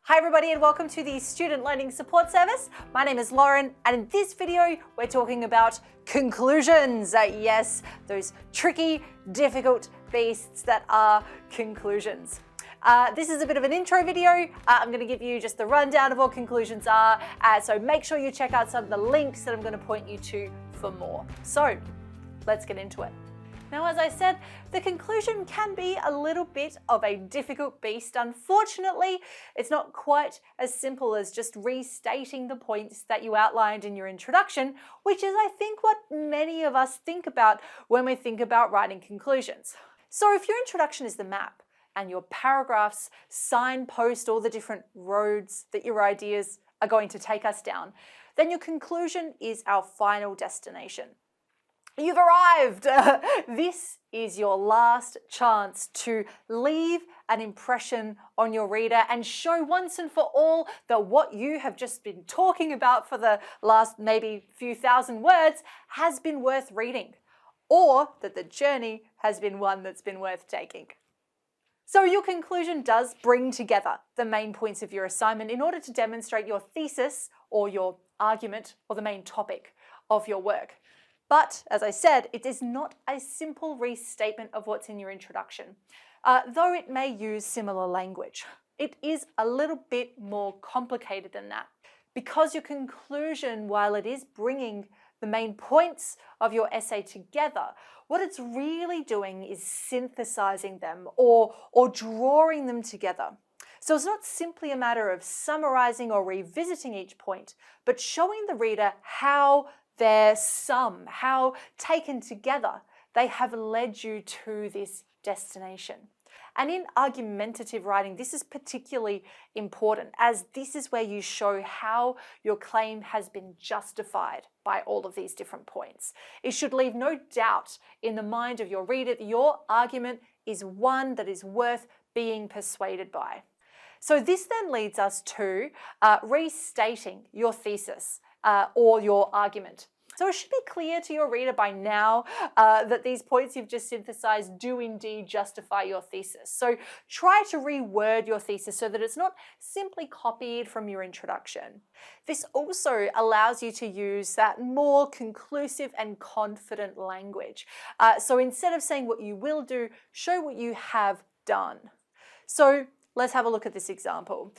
Hi everybody and welcome to the Student Learning Support Service. My name is Lauren and in this video we're talking about conclusions. Yes, those tricky, difficult beasts that are conclusions. This is a bit of an intro video. I'm going to give you just the rundown of what conclusions are, so make sure you check out some of the links that I'm going to point you to for more. So let's get into it. Now, as I said, the conclusion can be a little bit of a difficult beast. Unfortunately, it's not quite as simple as just restating the points that you outlined in your introduction, which is, I think, what many of us think about when we think about writing conclusions. So if your introduction is the map and your paragraphs signpost all the different roads that your ideas are going to take us down, then your conclusion is our final destination. You've arrived! This is your last chance to leave an impression on your reader and show once and for all that what you have just been talking about for the last maybe few thousand words has been worth reading, or that the journey has been one that's been worth taking. So your conclusion does bring together the main points of your assignment in order to demonstrate your thesis or your argument or the main topic of your work. But, as I said, it is not a simple restatement of what's in your introduction, though it may use similar language. It is a little bit more complicated than that, because your conclusion, while it is bringing the main points of your essay together, what it's really doing is synthesizing them or drawing them together. So it's not simply a matter of summarizing or revisiting each point, but showing the reader how how taken together they have led you to this destination. And in argumentative writing, this is particularly important, as this is where you show how your claim has been justified by all of these different points. It should leave no doubt in the mind of your reader that your argument is one that is worth being persuaded by. So this then leads us to restating your thesis or your argument. So it should be clear to your reader by now that these points you've just synthesized do indeed justify your thesis. So try to reword your thesis so that it's not simply copied from your introduction. This also allows you to use that more conclusive and confident language. So instead of saying what you will do, show what you have done. So let's have a look at this example.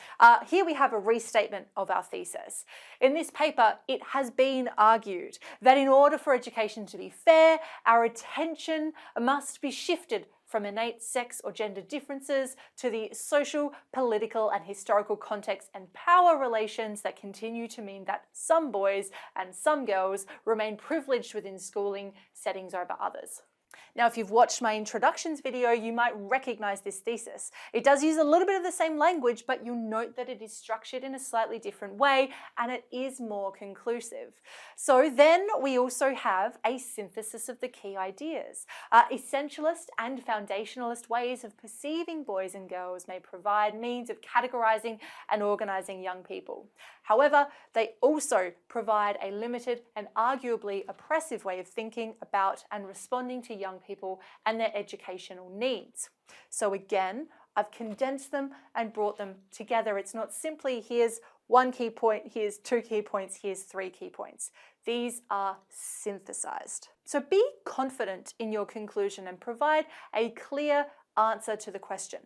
Here we have a restatement of our thesis. In this paper, it has been argued that in order for education to be fair, our attention must be shifted from innate sex or gender differences to the social, political, and historical context and power relations that continue to mean that some boys and some girls remain privileged within schooling settings over others. Now, if you've watched my introductions video, you might recognize this thesis. It does use a little bit of the same language, but you'll note that it is structured in a slightly different way and it is more conclusive. So then we also have a synthesis of the key ideas. Essentialist and foundationalist ways of perceiving boys and girls may provide means of categorizing and organizing young people. However, they also provide a limited and arguably oppressive way of thinking about and responding to young people and their educational needs. So again, I've condensed them and brought them together. It's not simply here's one key point, here's two key points, here's three key points. These are synthesized. So be confident in your conclusion and provide a clear answer to the question.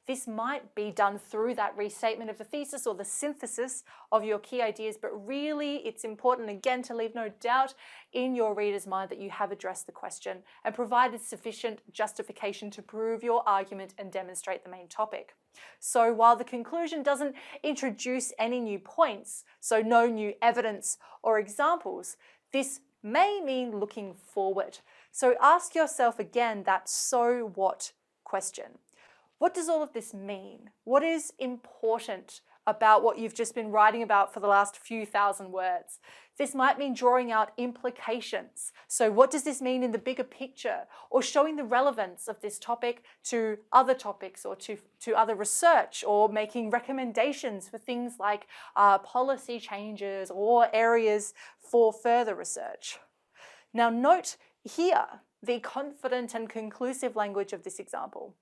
This might be done through that restatement of the thesis or the synthesis of your key ideas, but really it's important again to leave no doubt in your reader's mind that you have addressed the question and provided sufficient justification to prove your argument and demonstrate the main topic. So while the conclusion doesn't introduce any new points, so no new evidence or examples, this may mean looking forward. So ask yourself again that so what question. What does all of this mean? What is important about what you've just been writing about for the last few thousand words? This might mean drawing out implications. So what does this mean in the bigger picture? Or showing the relevance of this topic to other topics or to other research, or making recommendations for things like policy changes or areas for further research. Now note here the confident and conclusive language of this example.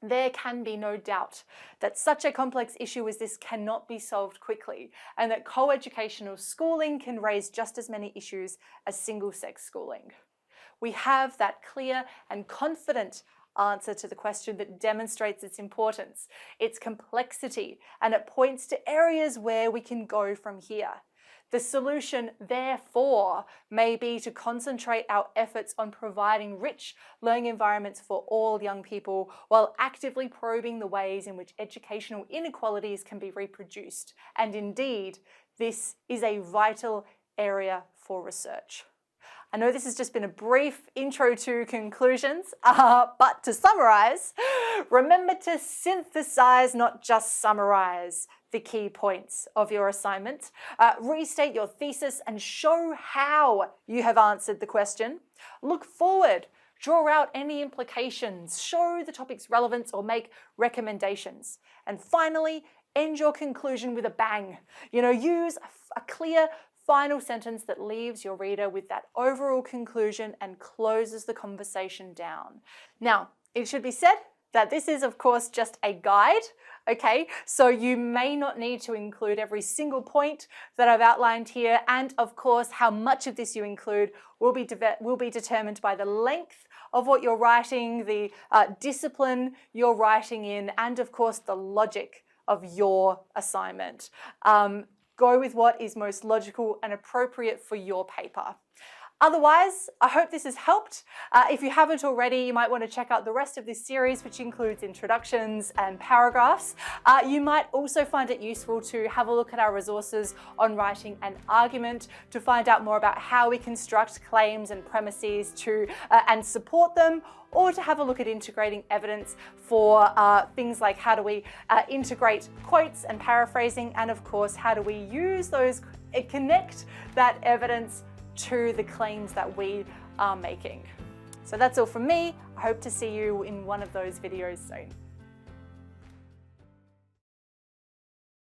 there can be no doubt that such a complex issue as this cannot be solved quickly, and that co-educational schooling can raise just as many issues as single-sex schooling. We have that clear and confident answer to the question that demonstrates its importance, its complexity, and it points to areas where we can go from here. The solution, therefore, may be to concentrate our efforts on providing rich learning environments for all young people while actively probing the ways in which educational inequalities can be reproduced. And indeed, this is a vital area for research. I know this has just been a brief intro to conclusions, but to summarize, remember to synthesize, not just summarize the key points of your assignment. Restate your thesis and show how you have answered the question. Look forward, draw out any implications, show the topic's relevance, or make recommendations. And finally, end your conclusion with a bang. Use a clear final sentence that leaves your reader with that overall conclusion and closes the conversation down. Now, it should be said that this is, of course, just a guide, okay? So you may not need to include every single point that I've outlined here, and of course, how much of this you include will be determined by the length of what you're writing, the discipline you're writing in, and of course, the logic of your assignment. Go with what is most logical and appropriate for your paper. Otherwise, I hope this has helped. If you haven't already, you might want to check out the rest of this series, which includes introductions and paragraphs. You might also find it useful to have a look at our resources on writing an argument to find out more about how we construct claims and premises and support them, or to have a look at integrating evidence for things like how do we integrate quotes and paraphrasing, and of course, how do we use those, connect that evidence to the claims that we are making. So that's all from me. I hope to see you in one of those videos soon.